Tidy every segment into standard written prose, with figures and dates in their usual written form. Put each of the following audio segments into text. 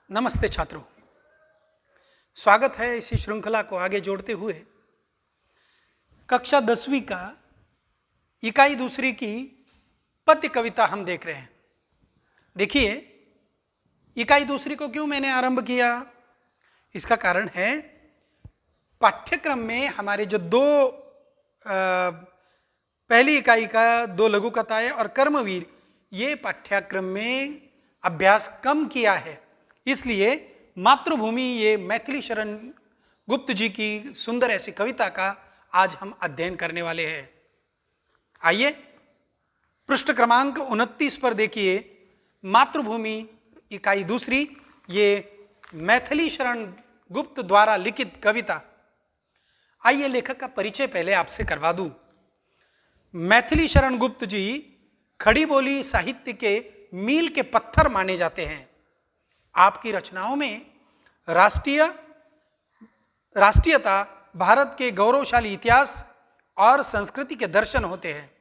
नमस्ते छात्रों, स्वागत है इसी श्रृंखला को आगे जोड़ते हुए। कक्षा 10वीं का इकाई दूसरी की पद्य कविता हम देख रहे हैं। देखिए, इकाई दूसरी को क्यों मैंने आरंभ किया, इसका कारण है पाठ्यक्रम में हमारे जो पहली इकाई का 2 लघु कथाएं और कर्मवीर, ये पाठ्यक्रम में अभ्यास कम किया है। इसलिए मातृभूमि, ये मैथिली शरण गुप्त जी की सुंदर ऐसी कविता का आज हम अध्ययन करने वाले हैं। आइए पृष्ठ क्रमांक 29 पर देखिए, मातृभूमि इकाई दूसरी, ये मैथिली शरण गुप्त द्वारा लिखित कविता। आइए लेखक का परिचय पहले आपसे करवा दूं। मैथिली शरण गुप्त जी खड़ी बोली साहित्य के मील के पत्थर माने जाते हैं। आपकी रचनाओं में राष्ट्रीयता, भारत के गौरवशाली इतिहास और संस्कृति के दर्शन होते हैं।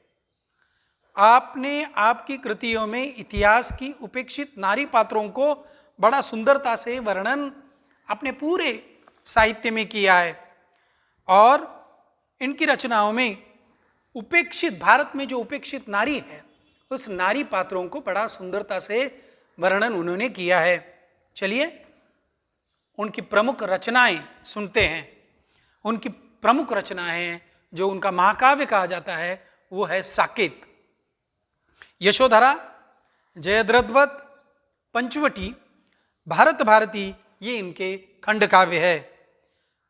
आपने आपकी कृतियों में इतिहास की उपेक्षित नारी पात्रों को बड़ा सुंदरता से वर्णन अपने पूरे साहित्य में किया है और इनकी रचनाओं में उपेक्षित, भारत में जो उपेक्षित नारी है, उस नारी पात्रों को बड़ा सुंदरता से वर्णन उन्होंने किया है। चलिए उनकी प्रमुख रचनाएं सुनते हैं। उनकी प्रमुख रचनाएं जो उनका महाकाव्य कहा जाता है वो है साकेत, यशोधरा, जयद्रथवत, पंचवटी, भारत भारती, ये इनके खंड काव्य है।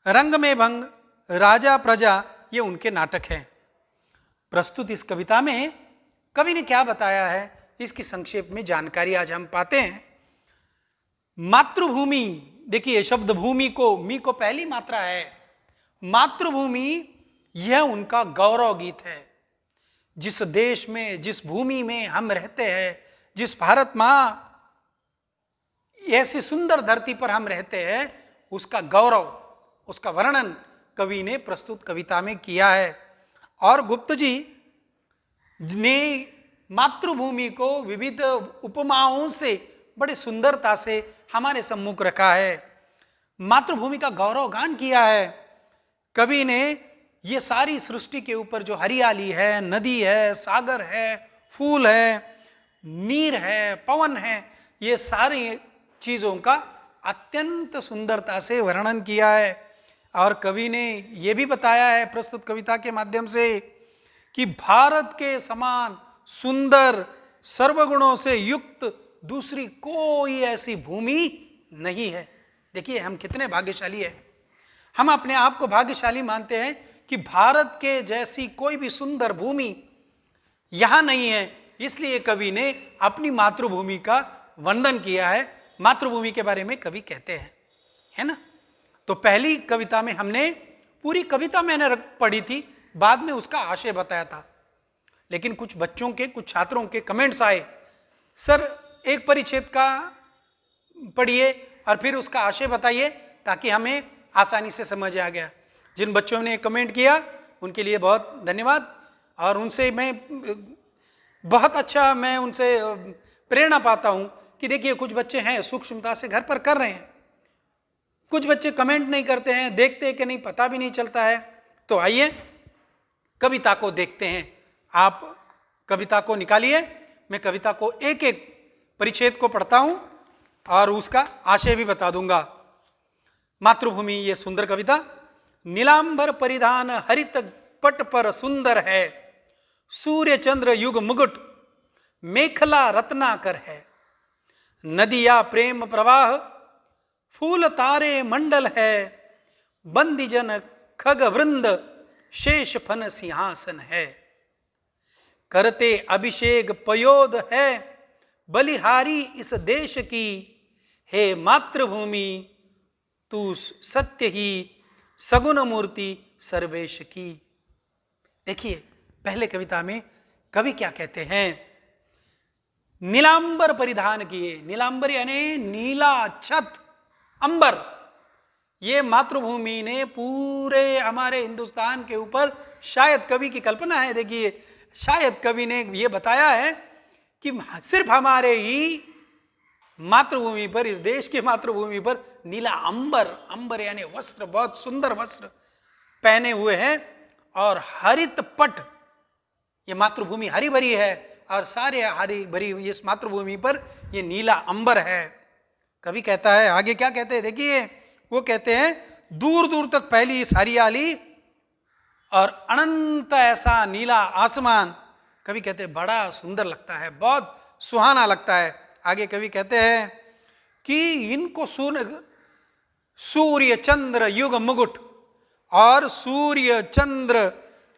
रंग में भंग, राजा प्रजा, ये उनके नाटक हैं। प्रस्तुत इस कविता में कवि ने क्या बताया है, इसकी संक्षेप में जानकारी आज हम पाते हैं। मातृभूमि, देखिए शब्द भूमि को, मी को पहली मात्रा है। मातृभूमि यह उनका गौरव गीत है। जिस देश में, जिस भूमि में हम रहते हैं, जिस भारत माँ ऐसी सुंदर धरती पर हम रहते हैं, उसका गौरव, उसका वर्णन कवि ने प्रस्तुत कविता में किया है। और गुप्त जी ने मातृभूमि को विविध उपमाओं से बड़े सुंदरता से हमारे सम्मुख रखा है। मातृभूमि का गौरव गान किया है। कवि ने ये सारी सृष्टि के ऊपर जो हरियाली है, नदी है, सागर है, फूल है, नीर है, पवन है, ये सारी चीज़ों का अत्यंत सुंदरता से वर्णन किया है। और कवि ने ये भी बताया है प्रस्तुत कविता के माध्यम से कि भारत के समान सुंदर, सर्वगुणों से युक्त दूसरी कोई ऐसी भूमि नहीं है। देखिए हम कितने भाग्यशाली हैं। हम अपने आप को भाग्यशाली मानते हैं कि भारत के जैसी कोई भी सुंदर भूमि यहाँ नहीं है। इसलिए कवि ने अपनी मातृभूमि का वंदन किया है। मातृभूमि के बारे में कवि कहते हैं, है ना। तो पहली कविता में हमने पूरी कविता मैंने पढ़ी थी, बाद में उसका आशय बताया था। लेकिन कुछ बच्चों के, कुछ छात्रों के कमेंट्स आए, सर एक परिच्छेद का पढ़िए और फिर उसका आशय बताइए ताकि हमें आसानी से समझ आ गया। जिन बच्चों ने कमेंट किया उनके लिए बहुत धन्यवाद। और उनसे मैं बहुत अच्छा, मैं उनसे प्रेरणा पाता हूँ कि देखिए कुछ बच्चे हैं सूक्ष्मता से घर पर कर रहे हैं, कुछ बच्चे कमेंट नहीं करते हैं, देखते हैं कि नहीं पता भी नहीं चलता है। तो आइए कविता को देखते हैं। आप कविता को निकालिए, मैं कविता को एक एक परिच्छेद को पढ़ता हूं और उसका आशय भी बता दूंगा। मातृभूमि, ये सुंदर कविता। नीलांबर परिधान हरित पट पर सुंदर है, सूर्य चंद्र युग मुकुट मेखला रत्नाकर है। नदिया प्रेम प्रवाह, फूल तारे मंडल है, बंदीजन खग वृंद, शेष फन सिंहासन है। करते अभिषेक पयोद है, बलिहारी इस देश की, हे मातृभूमि तू सत्य ही, सगुण मूर्ति सर्वेश की। देखिए पहले कविता में कवि क्या कहते हैं। नीलांबर परिधान किए, नीलांबर यानी नीला छत, अंबर। ये मातृभूमि ने पूरे हमारे हिंदुस्तान के ऊपर, शायद कवि की कल्पना है, देखिए शायद कवि ने ये बताया है कि सिर्फ हमारे ही मातृभूमि पर, इस देश की मातृभूमि पर नीला अंबर, अंबर यानी वस्त्र, बहुत सुंदर वस्त्र पहने हुए हैं, और हरित पट, ये मातृभूमि हरी भरी है और सारे हरी भरी इस मातृभूमि पर ये नीला अंबर है। कवि कहता है, आगे क्या कहते हैं देखिए, वो कहते हैं दूर दूर तक फैली इस हरियाली और अनंत ऐसा नीला आसमान। कवि कहते हैं बड़ा सुंदर लगता है, बहुत सुहाना लगता है। आगे कवि कहते हैं कि इनको सूर्य चंद्र युग मुकुट, और सूर्य चंद्र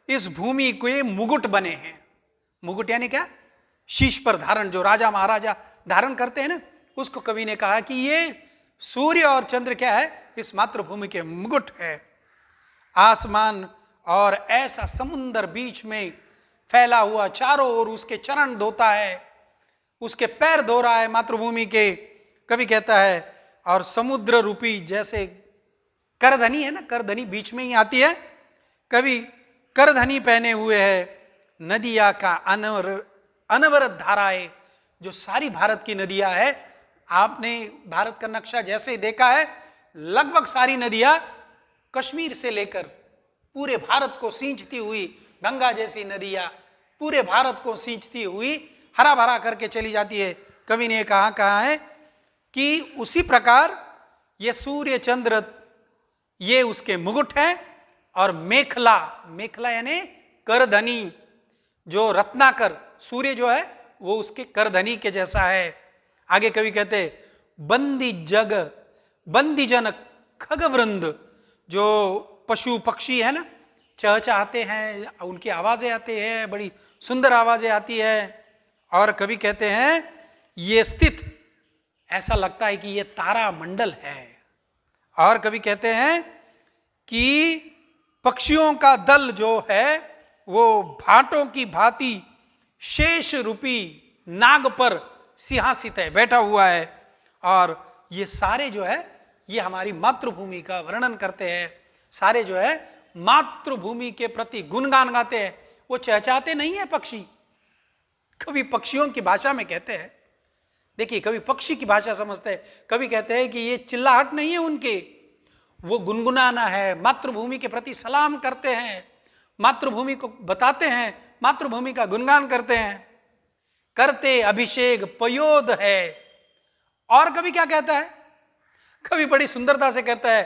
इस भूमि के मुकुट बने हैं। मुकुट यानी क्या? शीश पर धारण, जो राजा महाराजा धारण करते हैं ना, उसको कवि ने कहा कि ये सूर्य और चंद्र क्या है? इस मातृभूमि के मुकुट है। आसमान और ऐसा समुंदर बीच में फैला हुआ, चारों ओर उसके चरण धोता है, उसके पैर धो रहा है मातृभूमि के। कवि कहता है, और समुद्र रूपी जैसे करधनी है ना, करधनी बीच में ही आती है, कवि करधनी पहने हुए है। नदिया का अनवरत धाराएं, जो सारी भारत की नदियां है, आपने भारत का नक्शा जैसे देखा है, लगभग सारी नदियां कश्मीर से लेकर पूरे भारत को सींचती हुई, गंगा जैसी नदियां पूरे भारत को सींचती हुई हरा भरा करके चली जाती है। कवि ने कहा है कि उसी प्रकार ये सूर्य चंद्र ये उसके मुकुट है, और मेखला, मेखला यानी करधनी, जो रत्नाकर, सूर्य जो है वो उसके करधनी के जैसा है। आगे कवि कहते, बंदी जग बंदी जन खगवृंद, जो पशु पक्षी है ना, चहचहाते हैं, उनकी आवाजें आती है, बड़ी सुंदर आवाजें आती है। और कवि कहते हैं ये स्थित, ऐसा लगता है कि ये तारा मंडल है। और कवि कहते हैं कि पक्षियों का दल जो है वो भाटों की भांति शेष रूपी नाग पर सिंहासित है, बैठा हुआ है। और ये सारे जो है ये हमारी मातृभूमि का वर्णन करते हैं, सारे जो है मातृभूमि के प्रति गुणगान गाते हैं। वो चहचहाते नहीं है पक्षी, कभी पक्षियों की भाषा में कहते हैं। देखिए, कभी पक्षी की भाषा समझते हैं, कभी कहते हैं कि ये चिल्लाहट नहीं है उनके, वो गुनगुनाना है, मातृभूमि के प्रति सलाम करते हैं, मातृभूमि को बताते हैं, मातृभूमि का गुणगान करते हैं। करते अभिषेक पयोद है। और कभी क्या कहता है, कभी बड़ी सुंदरता से कहता है,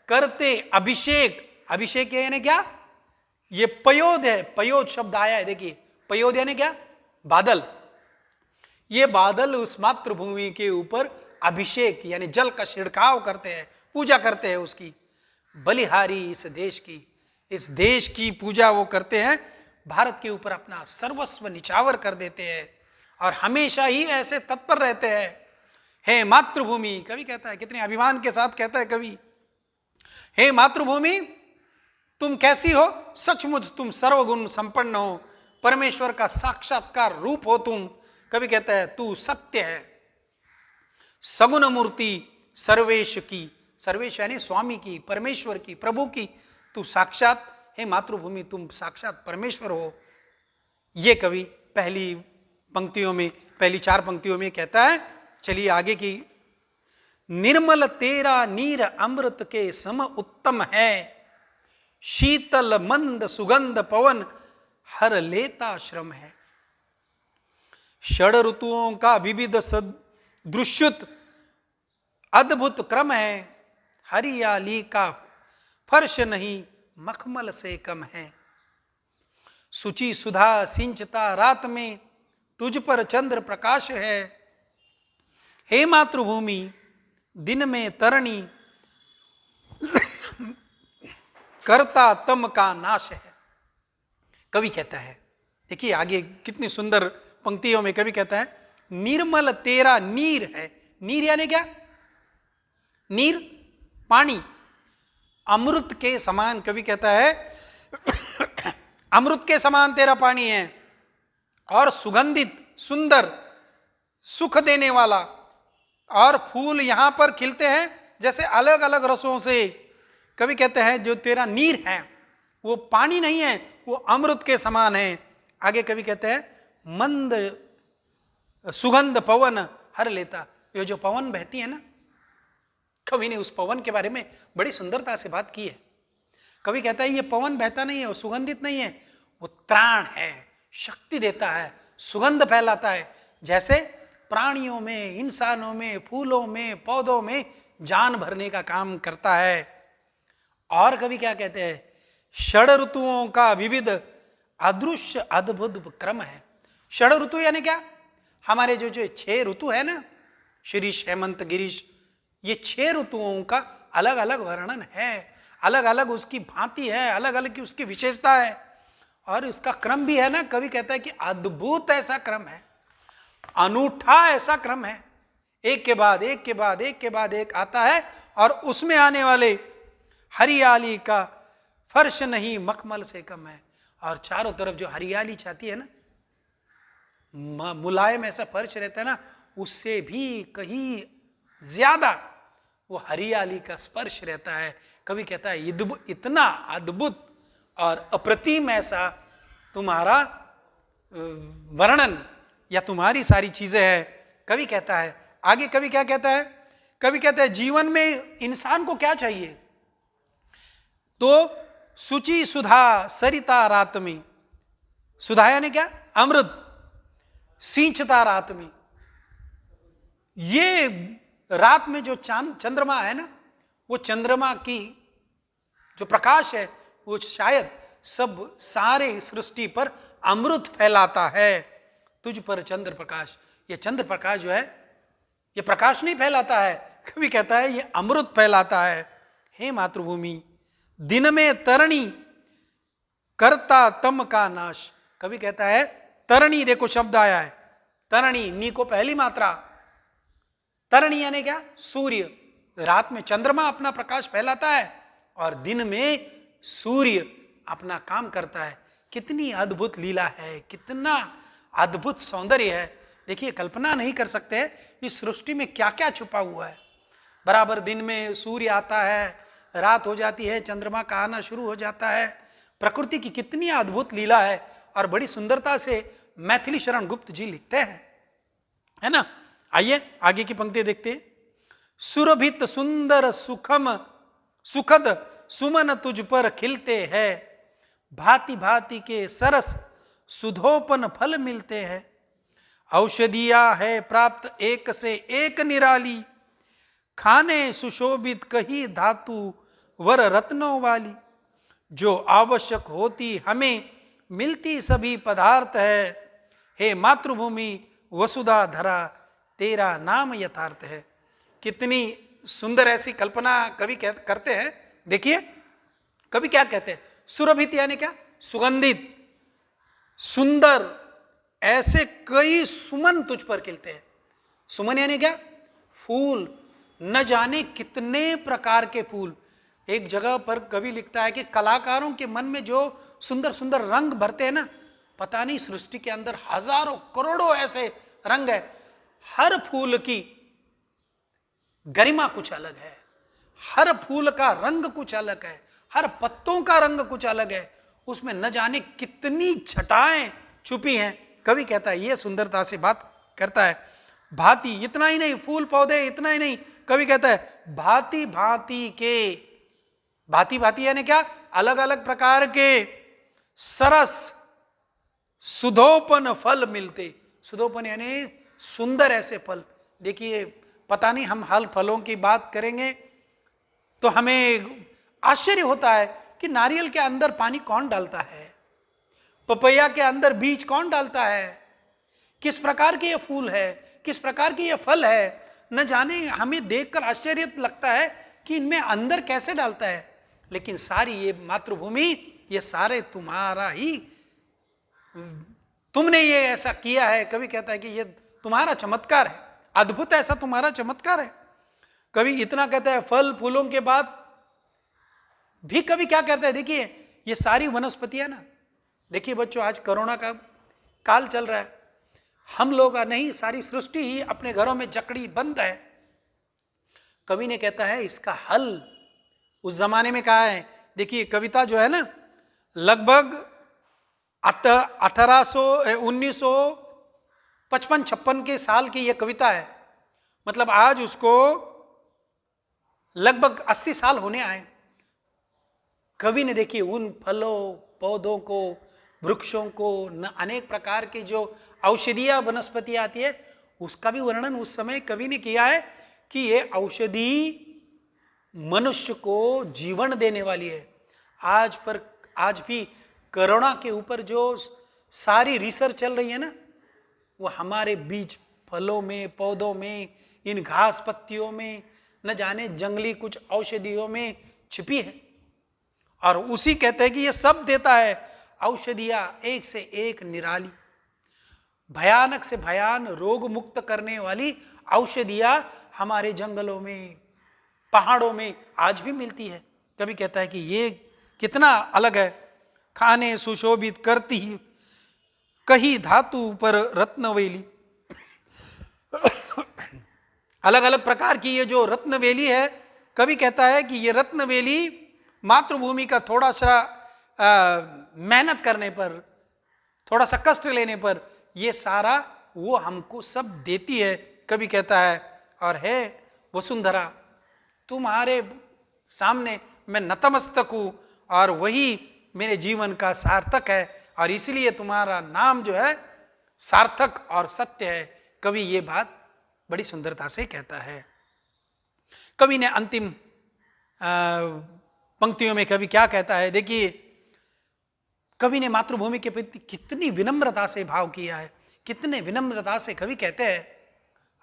करते अभिषेक, अभिषेक यानी क्या? ये पयोद है, पयोद शब्द आया है, देखिए पयोद यानी क्या? बादल। ये बादल उस मातृभूमि के ऊपर अभिषेक यानी जल का छिड़काव करते हैं, पूजा करते हैं उसकी। बलिहारी इस देश की, इस देश की पूजा वो करते हैं, भारत के ऊपर अपना सर्वस्व निछावर कर देते हैं और हमेशा ही ऐसे तत्पर रहते हैं। हे मातृभूमि, कवि कहता है, कितने अभिमान के साथ कहता है कवि, हे मातृभूमि तुम कैसी हो? सचमुच तुम सर्वगुण संपन्न हो, परमेश्वर का साक्षात्कार रूप हो तुम। कवि कहता है तू सत्य है, सगुण मूर्ति सर्वेश की, सर्वेश यानी स्वामी की, परमेश्वर की, प्रभु की, तू साक्षात, हे मातृभूमि तुम साक्षात परमेश्वर हो। ये कवि पहली पंक्तियों में, पहली 4 पंक्तियों में कहता है। चलिए आगे की, निर्मल तेरा नीर अमृत के सम उत्तम है, शीतल मंद सुगंध पवन हर लेता श्रम है। षड ऋतुओं का विविध दृश्युत अद्भुत क्रम है, हरियाली का फर्श नहीं मखमल से कम है। सुचि सुधा सिंचता रात में तुझ पर चंद्र प्रकाश है, हे मातृभूमि दिन में तरणी करता तम का नाश है। कवि कहता है, देखिए आगे कितनी सुंदर पंक्तियों में कवि कहता है, निर्मल तेरा नीर है। नीर यानी क्या? नीर पानी, अमृत के समान, कवि कहता है अमृत के समान तेरा पानी है, और सुगंधित सुंदर सुख देने वाला, और फूल यहां पर खिलते हैं जैसे अलग अलग रसों से। कवि कहते हैं जो तेरा नीर है वो पानी नहीं है, वो अमृत के समान है। आगे कवि कहते हैं मंद सुगंध पवन हर लेता, ये जो पवन बहती है ना, कवि ने उस पवन के बारे में बड़ी सुंदरता से बात की है। कवि कहता है ये पवन बहता नहीं है, वो सुगंधित नहीं है, वो त्राण है, शक्ति देता है, सुगंध फैलाता है, जैसे प्राणियों में, इंसानों में, फूलों में, पौधों में जान भरने का काम करता है। और कवि क्या कहते हैं, षड ऋतुओं का विविध अदृश्य अद्भुत क्रम है। षड ऋतु यानी क्या, हमारे जो 6 ऋतु है ना, शीरीष, हेमंत, गिरीश, ये 6 ऋतुओं का अलग अलग वर्णन है, अलग अलग उसकी भांति है, अलग अलग की उसकी विशेषता है, और उसका क्रम भी है ना। कवि कहता है कि अद्भुत ऐसा क्रम है, अनूठा ऐसा क्रम है, एक के बाद एक के बाद एक के बाद एक आता है, और उसमें आने वाले हरियाली का फर्श नहीं मखमल से कम है। और चारों तरफ जो हरियाली छाती है ना, मुलायम ऐसा फर्श रहता है ना, उससे भी कहीं ज्यादा वो हरियाली का स्पर्श रहता है। कवि कहता है इतना अद्भुत और अप्रतिम ऐसा तुम्हारा वर्णन या तुम्हारी सारी चीजें है। कवि कहता है आगे, कवि क्या कहता है, कवि कहता है जीवन में इंसान को क्या चाहिए, तो सुचि सुधा सरिता रात में, सुधा यानी क्या, अमृत, सींचता रात में। ये रात में जो चांद चंद्रमा है ना, वो चंद्रमा की जो प्रकाश है वो शायद सब सारे सृष्टि पर अमृत फैलाता है। तुझ पर चंद्र प्रकाश, ये चंद्र प्रकाश जो है ये प्रकाश नहीं फैलाता है, कभी कहता है ये अमृत फैलाता है। हे मातृभूमि दिन में तरणी करता तम का नाश। कभी कहता है तरणी, देखो शब्द आया है तरणी, नी को पहली मात्रा, तरणी यानी क्या, सूर्य। रात में चंद्रमा अपना प्रकाश फैलाता है और दिन में सूर्य अपना काम करता है। कितनी अद्भुत लीला है, कितना अद्भुत सौंदर्य है। देखिए कल्पना नहीं कर सकते इस सृष्टि में क्या क्या छुपा हुआ है। बराबर दिन में सूर्य आता है, रात हो जाती है, चंद्रमा का आना शुरू हो जाता है। प्रकृति की कितनी अद्भुत लीला है, और बड़ी सुंदरता से मैथिली शरण गुप्त जी लिखते हैं, है ना। आइए आगे की पंक्ति देखते हैं। सुरभित सुंदर सुखम सुखद सुमन तुझ पर खिलते हैं, भांति भांति के सरस सुधोपन फल मिलते हैं। औषधिया है प्राप्त एक से एक निराली, खाने सुशोभित कही धातु वर रत्नों वाली। जो आवश्यक होती हमें मिलती सभी पदार्थ है, हे मातृभूमि वसुधा धरा तेरा नाम यथार्थ है। कितनी सुंदर ऐसी कल्पना कवि करते हैं। देखिए कवि क्या कहते हैं, सुरभित यानी क्या, सुगंधित, सुंदर, ऐसे कई सुमन तुझ पर खिलते हैं। सुमन यानी क्या, फूल, न जाने कितने प्रकार के फूल। एक जगह पर कवि लिखता है कि कलाकारों के मन में जो सुंदर सुंदर रंग भरते हैं ना, पता नहीं सृष्टि के अंदर हजारों करोड़ों ऐसे रंग है। हर फूल की गरिमा कुछ अलग है, हर फूल का रंग कुछ अलग है, हर पत्तों का रंग कुछ अलग है, उसमें न जाने कितनी छटाएं छुपी हैं। कवि कहता है ये सुंदरता से बात करता है। भांति, इतना ही नहीं, फूल पौधे इतना ही नहीं, कवि कहता है भांति भांति के, भांति भांति यानी क्या, अलग अलग प्रकार के सरस सुधोपन फल मिलते। सुधोपन यानी सुंदर ऐसे फल। देखिए पता नहीं, हम हल फलों की बात करेंगे तो हमें आश्चर्य होता है कि नारियल के अंदर पानी कौन डालता है, पपैया के अंदर बीज कौन डालता है, किस प्रकार के ये फूल है, किस प्रकार की ये फल है। न जाने, हमें देखकर आश्चर्य लगता है कि इनमें अंदर कैसे डालता है। लेकिन सारी ये मातृभूमि, ये सारे तुम्हारा ही, तुमने ये ऐसा किया है। कवि कहता है कि ये तुम्हारा चमत्कार है, अद्भुत ऐसा तुम्हारा चमत्कार है। कवि इतना कहता है, फल फूलों के बाद भी कवि क्या कहता है, देखिए ये सारी वनस्पतियां ना, देखिए बच्चों आज कोरोना का काल चल रहा है, हम लोग नहीं, सारी सृष्टि ही अपने घरों में जकड़ी बंद है। कवि ने कहता है इसका हल उस जमाने में कहा है। देखिए कविता जो है ना, लगभग 1955-56 के साल की यह कविता है। मतलब आज उसको लगभग 80 साल होने आए। कवि ने देखिए उन फलों पौधों को, वृक्षों को, अनेक प्रकार की जो औषधीय वनस्पति आती है उसका भी वर्णन उस समय कवि ने किया है कि ये औषधि मनुष्य को जीवन देने वाली है। आज भी कोरोना के ऊपर जो सारी रिसर्च चल रही है ना, वो हमारे बीज फलों में, पौधों में, इन घास पत्तियों में, न जाने जंगली कुछ औषधियों में छिपी है। और उसी कहते हैं कि ये सब देता है औषधियां एक से एक निराली, भयानक से भयान रोग मुक्त करने वाली औषधियां हमारे जंगलों में, पहाड़ों में आज भी मिलती है। कभी कहता है कि ये कितना अलग है, खाने सुशोभित करती कही धातु पर रत्नवेली। अलग अलग प्रकार की ये जो रत्नवेली है, कभी कहता है कि ये रत्नवेली मातृभूमि का थोड़ा सा मेहनत करने पर, थोड़ा सा कष्ट लेने पर ये सारा वो हमको सब देती है। कभी कहता है और है वसुंधरा, तुम्हारे सामने मैं नतमस्तक हूं और वही मेरे जीवन का सार्थक है, और इसलिए तुम्हारा नाम जो है सार्थक और सत्य है। कवि ये बात बड़ी सुंदरता से कहता है। कवि ने अंतिम पंक्तियों में कवि क्या कहता है, देखिए कवि ने मातृभूमि के प्रति कितनी विनम्रता से भाव किया है, कितने विनम्रता से कवि कहते हैं।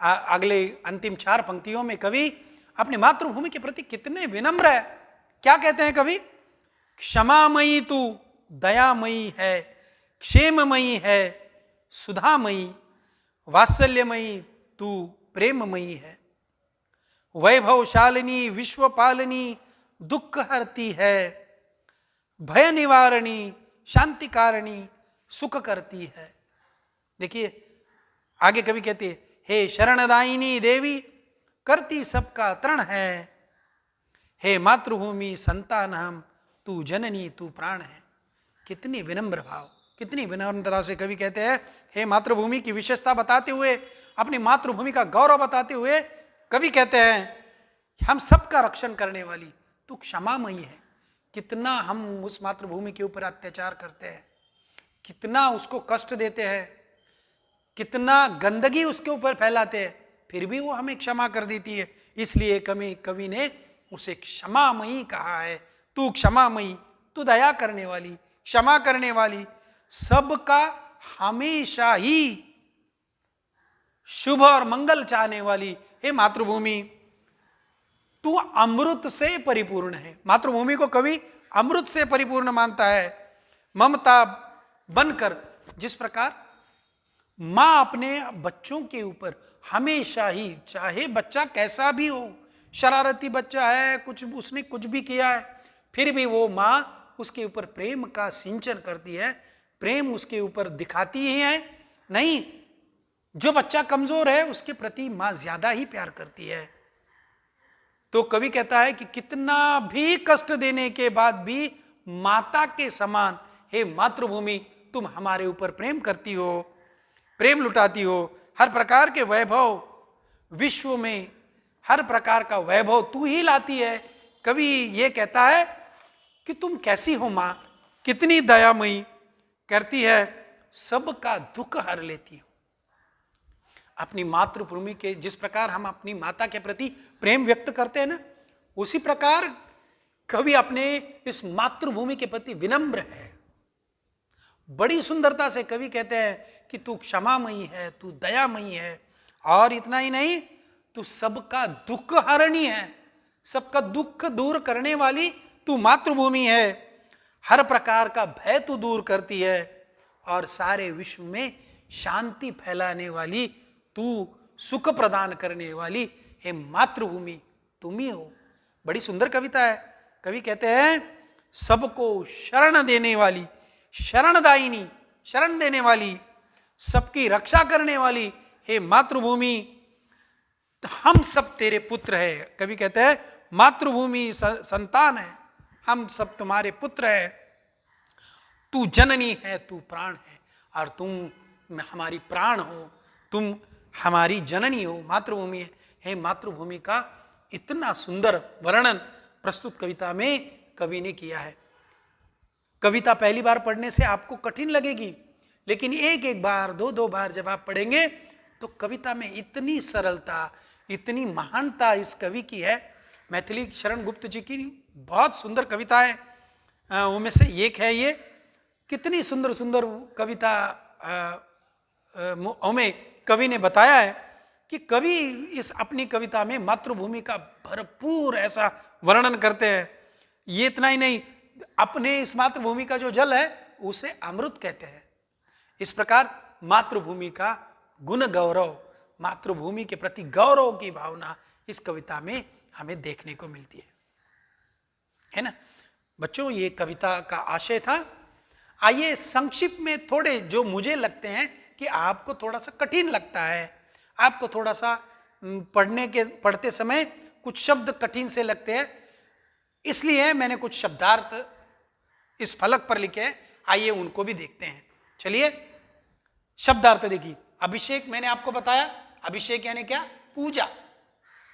अगले अंतिम 4 पंक्तियों में कवि अपने मातृभूमि के प्रति कितने विनम्र है। क्या कहते हैं कवि, क्षमामयी तू दयामयी है, क्षेममयी है सुधामयी, वात्सल्यमयी तू प्रेममयी है, वैभवशालिनी विश्वपालिनी दुख हरती है, भय निवारणी शांतिकारिणी सुख करती है। देखिए आगे कवि कहते हैं, हे शरणदायिनी देवी करती सबका तरण है, हे मातृभूमि संतान हम तू जननी तू प्राण है। कितनी विनम्र भाव, कितनी विनम्रता से कवि कहते हैं, हे मातृभूमि की विशेषता बताते हुए, अपनी मातृभूमि का गौरव बताते हुए कवि कहते हैं हम सबका रक्षण करने वाली तू क्षमामयी है। कितना हम उस मातृभूमि के ऊपर अत्याचार करते हैं, कितना उसको कष्ट देते हैं, कितना गंदगी उसके ऊपर फैलाते हैं, फिर भी वो हमें क्षमा कर देती है। इसलिए कवि ने उसे क्षमामयी कहा है। तू क्षमामयी, तू दया करने वाली, क्षमा करने वाली, सबका हमेशा ही शुभ और मंगल चाहने वाली, हे मातृभूमि तू अमृत से परिपूर्ण है। मातृभूमि को कवि अमृत से परिपूर्ण मानता है। ममता बनकर, जिस प्रकार मां अपने बच्चों के ऊपर हमेशा ही, चाहे बच्चा कैसा भी हो, शरारती बच्चा है, कुछ उसने कुछ भी किया है, फिर भी वो मां उसके ऊपर प्रेम का सिंचन करती है, प्रेम उसके ऊपर दिखाती ही है। नहीं, जो बच्चा कमजोर है उसके प्रति मां ज्यादा ही प्यार करती है। तो कवि कहता है कि कितना भी कष्ट देने के बाद भी माता के समान, हे मातृभूमि तुम हमारे ऊपर प्रेम करती हो, प्रेम लुटाती हो, हर प्रकार के वैभव, विश्व में हर प्रकार का वैभव तू ही लाती है। कवि ये कहता है कि तुम कैसी हो मां, कितनी दयामयी, करती है सबका दुख हर लेती हो। अपनी मातृभूमि के जिस प्रकार हम अपनी माता के प्रति प्रेम व्यक्त करते हैं ना, उसी प्रकार कवि अपने इस मातृभूमि के प्रति विनम्र है। बड़ी सुंदरता से कवि कहते हैं कि तू क्षमामयी है, तू दयामयी है, और इतना ही नहीं, तू सबका दुख हरणी है, सबका दुख दूर करने वाली तू मातृभूमि है, हर प्रकार का भय तू दूर करती है, और सारे विश्व में शांति फैलाने वाली, तू सुख प्रदान करने वाली, हे मातृभूमि तुम ही हो। बड़ी सुंदर कविता है। कवि कहते हैं सबको शरण देने वाली, शरणदायिनी, शरण देने वाली, सबकी रक्षा करने वाली, हे मातृभूमि हम सब तेरे पुत्र है। कवि कहते हैं मातृभूमि संतान है, हम सब तुम्हारे पुत्र है, तू जननी है, तू प्राण है, और तुम हमारी प्राण हो, तुम हमारी जननी हो, मातृभूमि है। हे मातृभूमि का इतना सुंदर वर्णन प्रस्तुत कविता में कवि ने किया है। कविता पहली बार पढ़ने से आपको कठिन लगेगी, लेकिन एक एक बार, दो दो बार जब आप पढ़ेंगे तो कविता में इतनी सरलता, इतनी महानता इस कवि की है। मैथिली शरण गुप्त जी की बहुत सुंदर कविता है, उनमें से एक है ये। कितनी सुंदर सुंदर कविता में कवि ने बताया है कि कवि इस अपनी कविता में मातृभूमि का भरपूर ऐसा वर्णन करते हैं। ये इतना ही नहीं, अपने इस मातृभूमि का जो जल है उसे अमृत कहते हैं। इस प्रकार मातृभूमि का गुण गौरव, मातृभूमि के प्रति गौरव की भावना इस कविता में हमें देखने को मिलती है ना बच्चों। ये कविता का आशय था। आइए संक्षिप्त में थोड़े जो मुझे लगते हैं कि आपको थोड़ा सा कठिन लगता है, आपको थोड़ा सा पढ़ते समय कुछ शब्द कठिन से लगते हैं, इसलिए मैंने कुछ शब्दार्थ इस फलक पर लिखे हैं। आइए उनको भी देखते हैं। चलिए शब्दार्थ देखिए। अभिषेक मैंने आपको बताया, अभिषेक यानी क्या? पूजा,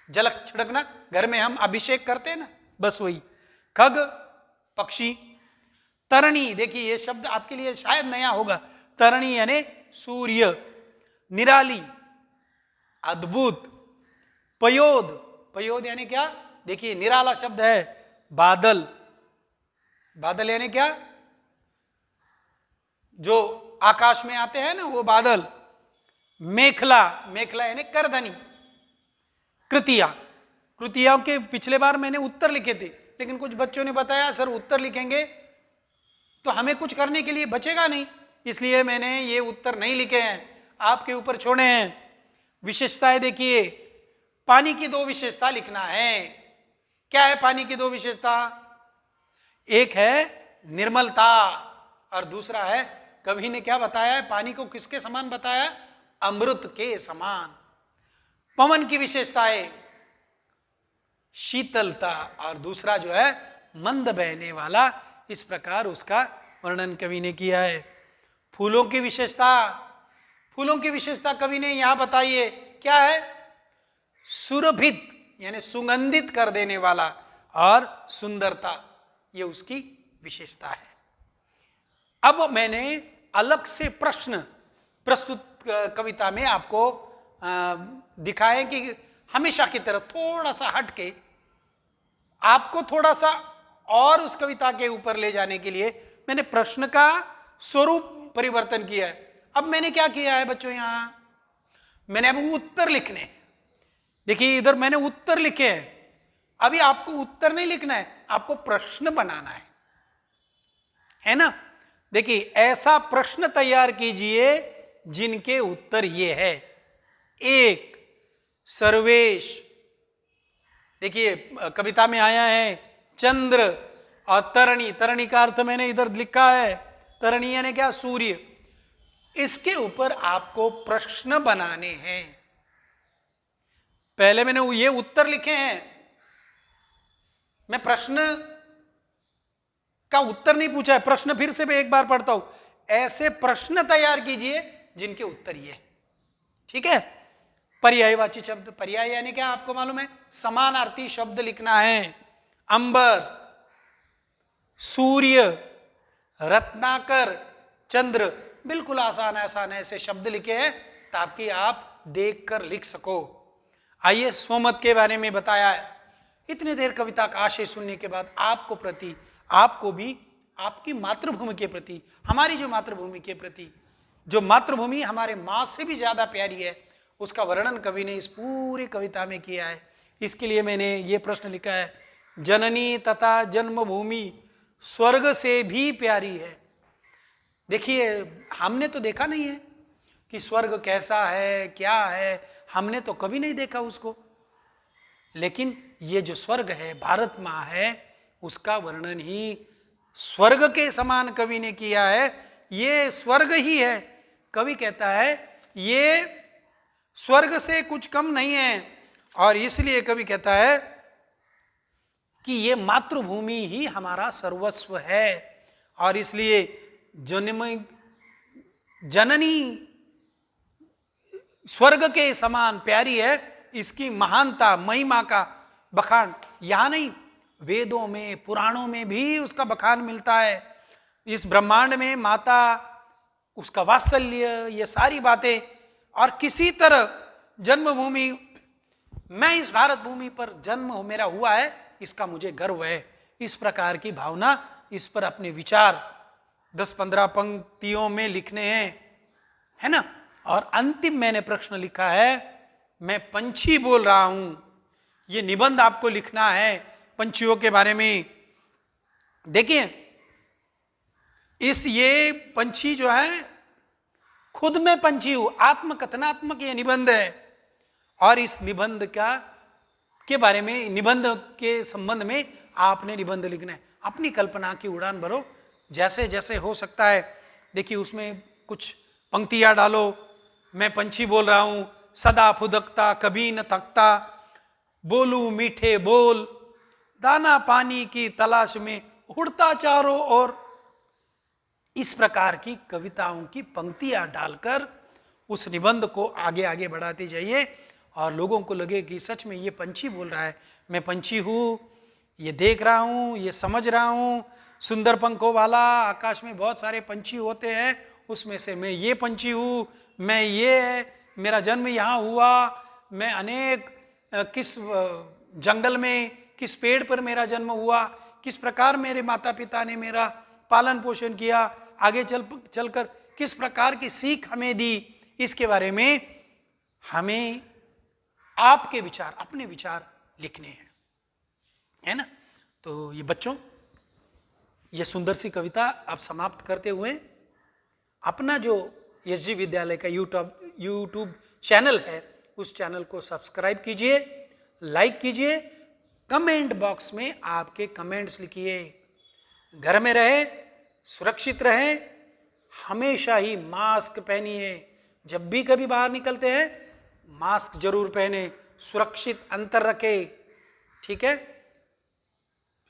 जल छिड़कना। घर में हम अभिषेक करते हैं ना, बस वही। खग पक्षी, तरणी, देखिए ये शब्द आपके लिए शायद नया होगा। तरणी यानी सूर्य, निराली, अद्भुत। पयोद, पयोद यानी क्या? देखिए निराला शब्द है। बादल, बादल यानी क्या? जो आकाश में आते हैं ना वो बादल। मेखला, मेखला यानी करधनी। कृतिया, कृतिया के पिछले बार मैंने उत्तर लिखे थे, लेकिन कुछ बच्चों ने बताया सर उत्तर लिखेंगे तो हमें कुछ करने के लिए बचेगा नहीं, इसलिए मैंने ये उत्तर नहीं लिखे हैं, आपके ऊपर छोड़े हैं। विशेषताएं देखिए, पानी की दो विशेषता लिखना है। क्या है पानी की दो विशेषता? एक है निर्मलता और दूसरा है, कवि ने क्या बताया है? पानी को किसके समान बताया? अमृत के समान। पवन की विशेषताएं शीतलता और दूसरा जो है मंद बहने वाला। इस प्रकार उसका वर्णन कवि ने किया है। फूलों की विशेषता, फूलों की विशेषता कवि ने यहां बताई है। क्या है? सुरभित यानी सुगंधित कर देने वाला और सुंदरता, ये उसकी विशेषता है। अब मैंने अलग से प्रश्न प्रस्तुत कविता में आपको दिखाए कि हमेशा की तरह थोड़ा सा हटके आपको थोड़ा सा और उस कविता के ऊपर ले जाने के लिए मैंने प्रश्न का स्वरूप परिवर्तन किया है। अब मैंने क्या किया है बच्चों, यहां मैंने अब उत्तर लिखने हैं। देखिए इधर मैंने उत्तर लिखे हैं। अभी आपको उत्तर नहीं लिखना है, आपको प्रश्न बनाना है ना। देखिए ऐसा प्रश्न तैयार कीजिए जिनके उत्तर ये है। एक, सर्वेश, देखिए कविता में आया है चंद्र, और तरणी, तरणी का अर्थ मैंने इधर लिखा है, तरणी यानी क्या? सूर्य। इसके ऊपर आपको प्रश्न बनाने हैं। पहले मैंने ये उत्तर लिखे हैं, मैं प्रश्न का उत्तर नहीं पूछा है, प्रश्न फिर से मैं एक बार पढ़ता हूं। ऐसे प्रश्न तैयार कीजिए जिनके उत्तर ये, ठीक है। पर्यायवाची शब्द, पर्याय यानी क्या आपको मालूम है? समानार्थी शब्द लिखना है। अंबर, सूर्य, रत्नाकर, चंद्र, बिल्कुल आसान आसान ऐसे शब्द लिखे हैं ताकि आप देखकर लिख सको। आइए स्वमत के बारे में बताया है। इतनी देर कविता का आशय सुनने के बाद आपको प्रति, आपको भी आपकी मातृभूमि के प्रति, हमारी जो मातृभूमि के प्रति, जो मातृभूमि हमारे माँ से भी ज्यादा प्यारी है, उसका वर्णन कवि ने इस पूरी कविता में किया है। इसके लिए मैंने ये प्रश्न लिखा है, जननी तथा जन्मभूमि स्वर्ग से भी प्यारी है। देखिए हमने तो देखा नहीं है कि स्वर्ग कैसा है, क्या है, हमने तो कभी नहीं देखा उसको, लेकिन ये जो स्वर्ग है, भारत माँ है, उसका वर्णन ही स्वर्ग के समान कवि ने किया है। ये स्वर्ग ही है। कवि कहता है ये स्वर्ग से कुछ कम नहीं है, और इसलिए कवि कहता है कि ये मातृभूमि ही हमारा सर्वस्व है, और इसलिए जननी स्वर्ग के समान प्यारी है, इसकी महानता महिमा का बखान यहाँ नहीं, वेदों में पुराणों में भी उसका बखान मिलता है। इस ब्रह्मांड में माता, उसका वात्सल्य, ये सारी बातें, और किसी तरह जन्मभूमि, मैं इस भारत भूमि पर जन्म मेरा हुआ है, इसका मुझे गर्व है, इस प्रकार की भावना, इस पर अपने विचार 10-15 पंक्तियों में लिखने हैं, है ना। और अंतिम मैंने प्रश्न लिखा है, मैं पंछी बोल रहा हूं, ये निबंध आपको लिखना है पंछियों के बारे में। देखिए ये पंछी जो है, खुद में पंछी हूं, आत्मकथनात्मक ये निबंध है, और इस निबंध के बारे में, निबंध के संबंध में आपने निबंध लिखना है। अपनी कल्पना की उड़ान भरो जैसे जैसे हो सकता है। देखिए उसमें कुछ पंक्तियां डालो, मैं पंछी बोल रहा हूं, सदा फुदकता कभी न थकता, बोलू मीठे बोल, दाना पानी की तलाश में उड़ता चारों ओर। इस प्रकार की कविताओं की पंक्तियां डालकर उस निबंध को आगे आगे बढ़ाते जाइए, और लोगों को लगे कि सच में ये पंछी बोल रहा है, मैं पंछी हूँ, ये देख रहा हूँ, ये समझ रहा हूँ, सुंदर पंखों वाला, आकाश में बहुत सारे पंछी होते हैं, उसमें से मैं ये पंछी हूँ, मैं ये, मेरा जन्म यहाँ हुआ, मैं अनेक किस जंगल में, किस पेड़ पर मेरा जन्म हुआ, किस प्रकार मेरे माता पिता ने मेरा पालन पोषण किया, आगे चलकर किस प्रकार की सीख हमें दी, इसके बारे में हमें आपके विचार, अपने विचार लिखने हैं, है ना। तो ये बच्चों, ये सुंदर सी कविता अब समाप्त करते हुए, अपना जो एसजी विद्यालय का यूट्यूब चैनल है, उस चैनल को सब्सक्राइब कीजिए, लाइक कीजिए, कमेंट बॉक्स में आपके कमेंट्स लिखिए। घर में रहे, सुरक्षित रहे, हमेशा ही मास्क पहनिए, जब भी कभी बाहर निकलते हैं मास्क जरूर पहने, सुरक्षित अंतर रखे, ठीक है।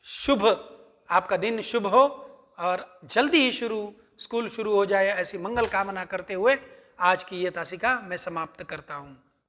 शुभ, आपका दिन शुभ हो, और जल्दी ही स्कूल शुरू हो जाए, ऐसी मंगल कामना करते हुए आज की ये तासिका मैं समाप्त करता हूं।